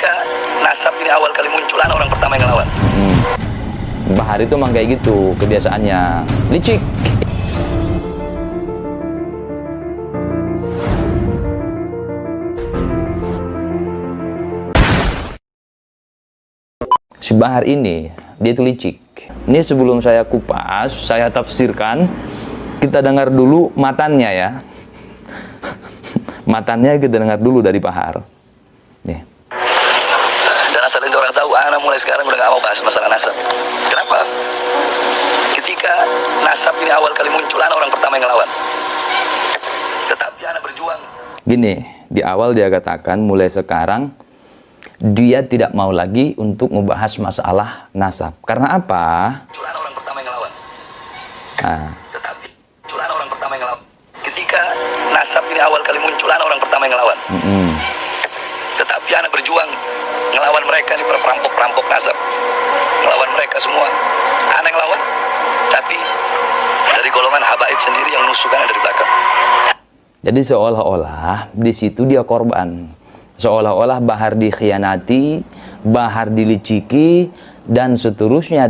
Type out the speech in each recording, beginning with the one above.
ketika nasab ini awal kali muncul, anak orang pertama yang ngelawan. Bahar itu emang kayak gitu kebiasaannya, licik. Si Bahar ini, dia itu licik. Ini sebelum saya kupas, saya tafsirkan, kita dengar dulu matannya ya. Matannya kita dengar dulu dari Bahar. Nih. Dan asal itu orang tahu, anak mulai sekarang udah gak mau bahas masalah nasab. Kenapa? Ketika nasab ini awal kali muncul, anak orang pertama yang ngelawan. Tetapi anak berjuang. Gini, di awal dia katakan mulai sekarang dia tidak mau lagi untuk membahas masalah nasab. Karena apa? Anak orang pertama yang ngelawan. Nah. Tetapi anak orang pertama yang ngelawan. Ketika nasab ini awal kali muncul, anak orang pertama yang ngelawan. Tetapi anak berjuang ngelawan mereka nih, perampok-perampok nasab. Ngelawan mereka semua. Anak yang lawan, tapi dari golongan habaib sendiri yang nusukan dari belakang. Jadi seolah-olah di situ dia korban. Seolah-olah Bahar dikhianati, Bahar diliciki, dan seterusnya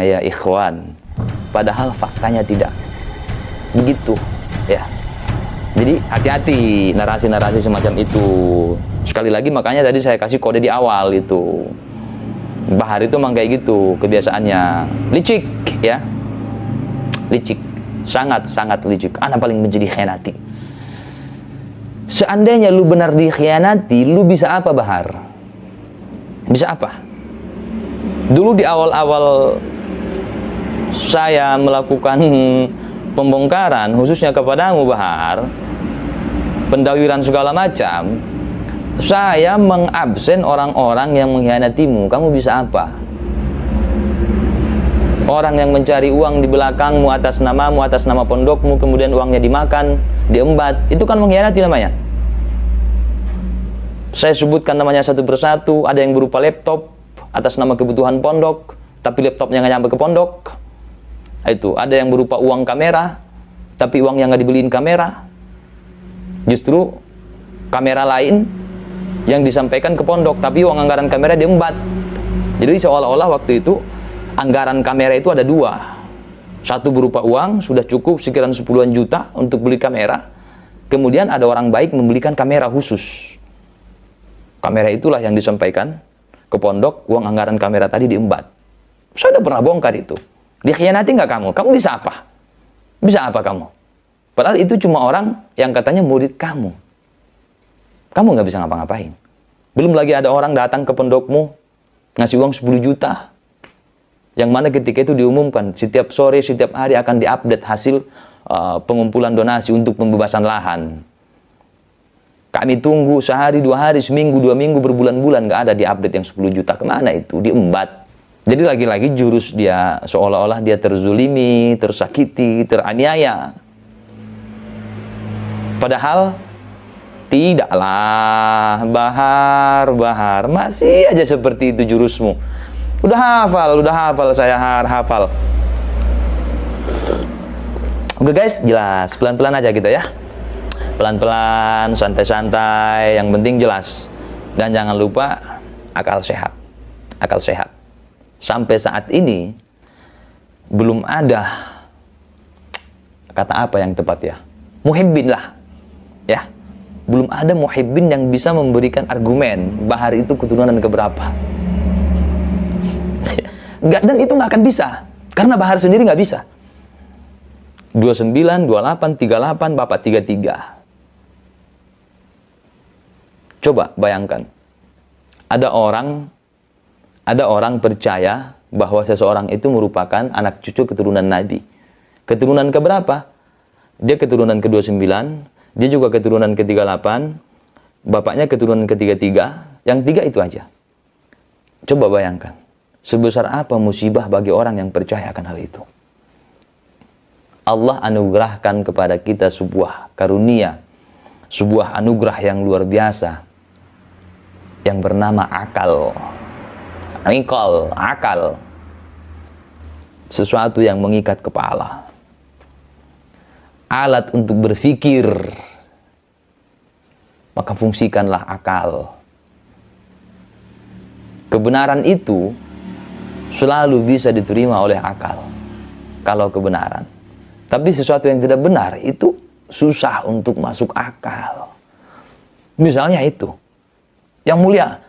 ya ikhwan. Padahal faktanya tidak begitu ya. Jadi hati-hati narasi-narasi semacam itu. Sekali lagi makanya tadi saya kasih kode di awal itu. Bahar itu emang kayak gitu kebiasaannya, licik ya. Licik, sangat licik. Anak paling benci dikhianati. Seandainya lu benar dikhianati, lu bisa apa Bahar? Bisa apa? Dulu di awal-awal saya melakukan pembongkaran, khususnya kepadamu Bahar, pendawiran segala macam, saya mengabsen orang-orang yang mengkhianatimu. Kamu bisa apa? Orang yang mencari uang di belakangmu atas namamu, atas nama pondokmu, kemudian uangnya dimakan, diembat, itu kan mengkhianati namanya. Saya sebutkan namanya satu persatu. Ada yang berupa laptop atas nama kebutuhan pondok, tapi laptopnya nggak nyampe ke pondok. Itu ada yang berupa uang kamera, tapi uangnya nggak dibeliin kamera. Justru kamera lain yang disampaikan ke pondok, tapi uang anggaran kamera diembat. Jadi seolah-olah waktu itu anggaran kamera itu ada dua. Satu berupa uang, sudah cukup sekirahan 10-an juta untuk beli kamera. Kemudian ada orang baik membelikan kamera khusus. Kamera itulah yang disampaikan ke pondok, uang anggaran kamera tadi diembat. Saya udah pernah bongkar itu. Dikhianati nggak kamu? Kamu bisa apa? Bisa apa kamu? Padahal itu cuma orang yang katanya murid kamu. Kamu nggak bisa ngapa-ngapain. Belum lagi ada orang datang ke pondokmu, ngasih uang 10 juta. Yang mana ketika itu diumumkan, setiap sore, setiap hari akan diupdate hasil pengumpulan donasi untuk pembebasan lahan. Kami tunggu sehari, 2 hari, seminggu, 2 minggu, berbulan-bulan, nggak ada diupdate yang 10 juta. Kemana itu? Diembat. Jadi lagi-lagi jurus dia, seolah-olah dia terzulimi, tersakiti, teraniaya. Padahal tidaklah. Bahar, masih aja seperti itu jurusmu. Udah hafal saya hafal. Oke guys, jelas. Pelan-pelan aja kita ya. Pelan-pelan, santai-santai, yang penting jelas. Dan jangan lupa akal sehat. Akal sehat. Sampai saat ini belum ada kata apa yang tepat ya? Muhibbin lah. Ya. Belum ada muhibbin yang bisa memberikan argumen Bahar itu keturunan keberapa. Dan itu nggak akan bisa, karena Bahar sendiri nggak bisa. 29, 28, 38, bapak 33. Coba bayangkan, ada orang percaya bahwa seseorang itu merupakan anak cucu keturunan Nabi. Keturunan keberapa? Dia keturunan ke-29, dia juga keturunan ke-38, bapaknya keturunan ke-33, yang 3 itu aja. Coba bayangkan, sebesar apa musibah bagi orang yang percaya akan hal itu. Allah anugerahkan kepada kita sebuah karunia, sebuah anugerah yang luar biasa, yang bernama akal. Akal. Sesuatu yang mengikat kepala. Alat untuk berpikir. Maka fungsikanlah akal. Kebenaran itu selalu bisa diterima oleh akal kalau kebenaran. Tapi sesuatu yang tidak benar itu susah untuk masuk akal. Misalnya itu, yang mulia,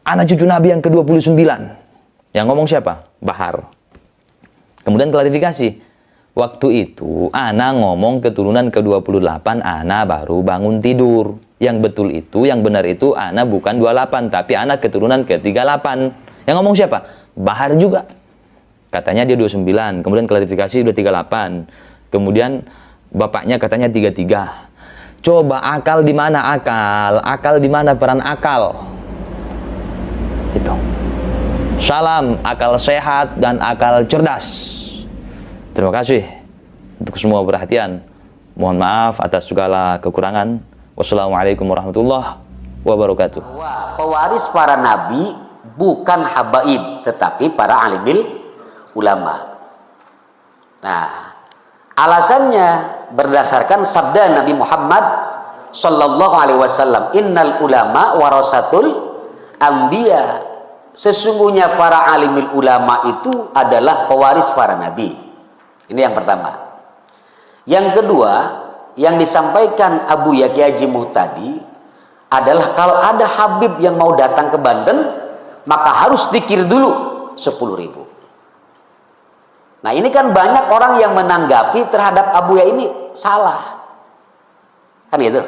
anak cucu Nabi yang ke-29. Yang ngomong siapa? Bahar. Kemudian klarifikasi. Waktu itu, ana ngomong keturunan ke-28, ana baru bangun tidur. Yang betul itu, yang benar itu, ana bukan 28, tapi ana keturunan ke-38. Yang ngomong siapa? Bahar juga. Katanya dia 29, kemudian klarifikasi udah 38. Kemudian bapaknya katanya 33. Coba akal di mana akal? Akal di mana peran akal? Itu. Salam akal sehat dan akal cerdas. Terima kasih untuk semua perhatian. Mohon maaf atas segala kekurangan. Wassalamualaikum warahmatullahi wabarakatuh. Pewaris para nabi bukan habaib, tetapi para alimil ulama. Nah, alasannya berdasarkan sabda Nabi Muhammad sallallahu alaihi wasallam, innal ulama warasatul anbiya. Sesungguhnya para alimil ulama itu adalah pewaris para nabi. Ini yang pertama. Yang kedua, yang disampaikan Abu Yaqi Haji Muhtadi adalah kalau ada Habib yang mau datang ke Banten, maka harus dikir dulu 10.000. Nah, ini kan banyak orang yang menanggapi terhadap Abu Ya ini salah. Kan itu.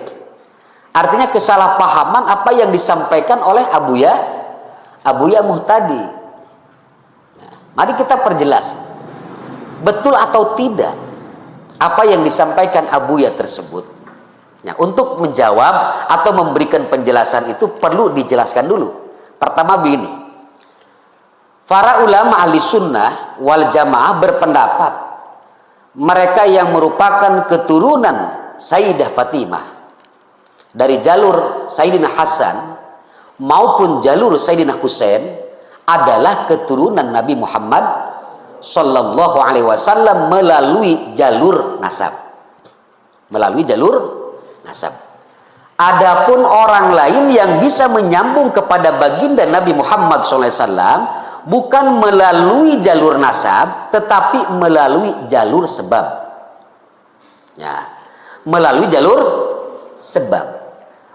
Artinya kesalahpahaman apa yang disampaikan oleh Abu Ya Muhtadi. Nah, mari kita perjelas. Betul atau tidak apa yang disampaikan Abu Ya tersebut. Nah, untuk menjawab atau memberikan penjelasan itu perlu dijelaskan dulu. Pertama begini, para ulama ahli sunnah wal jamaah berpendapat mereka yang merupakan keturunan Sayyidah Fatimah dari jalur Sayyidina Hasan maupun jalur Sayyidina Husain adalah keturunan Nabi Muhammad sallallahu alaihi wasallam melalui jalur nasab. Melalui jalur nasab. Adapun orang lain yang bisa menyambung kepada baginda Nabi Muhammad sallallahu alaihi wasallam bukan melalui jalur nasab, tetapi melalui jalur sebab. Ya, melalui jalur sebab.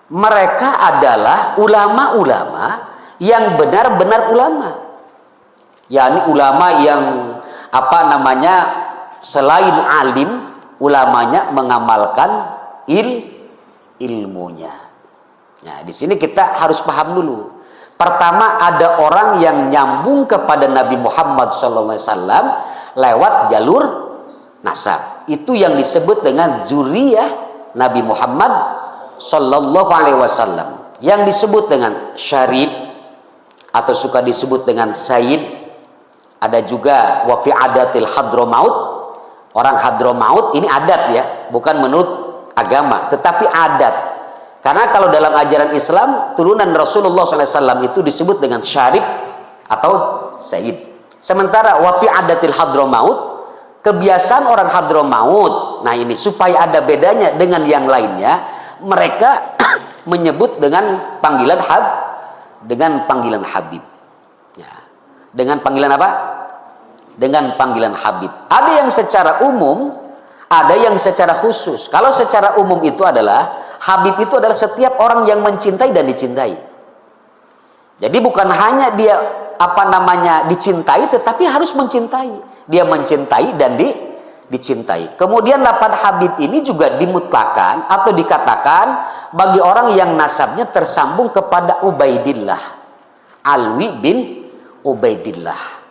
Mereka adalah ulama-ulama yang benar-benar ulama. yakni ulama yang selain alim, ulamanya mengamalkan ilmunya. Nah, di sini kita harus paham dulu. Pertama, ada orang yang nyambung kepada Nabi Muhammad SAW lewat jalur nasab. Itu yang disebut dengan zuriyah Nabi Muhammad SAW, yang disebut dengan syarif atau suka disebut dengan sayyid. Ada juga wa fi adatil hadramaut, orang hadramaut ini adat ya, bukan menurut agama tetapi adat. Karena kalau dalam ajaran Islam turunan Rasulullah SAW itu disebut dengan syarif atau sayyid. Sementara wa fi adatil hadramaut, kebiasaan orang hadramaut, nah ini supaya ada bedanya dengan yang lainnya, mereka menyebut dengan panggilan Habib ya. Dengan panggilan apa? Dengan panggilan Habib. Ada yang secara umum, ada yang secara khusus. Kalau secara umum itu adalah Habib itu adalah setiap orang yang mencintai dan dicintai. Jadi bukan hanya dia dicintai, tetapi harus mencintai. Dia mencintai dan dicintai. Kemudian lafaz Habib ini juga dimutlakan atau dikatakan bagi orang yang nasabnya tersambung kepada Ubaidillah, Alwi bin Ubaidillah.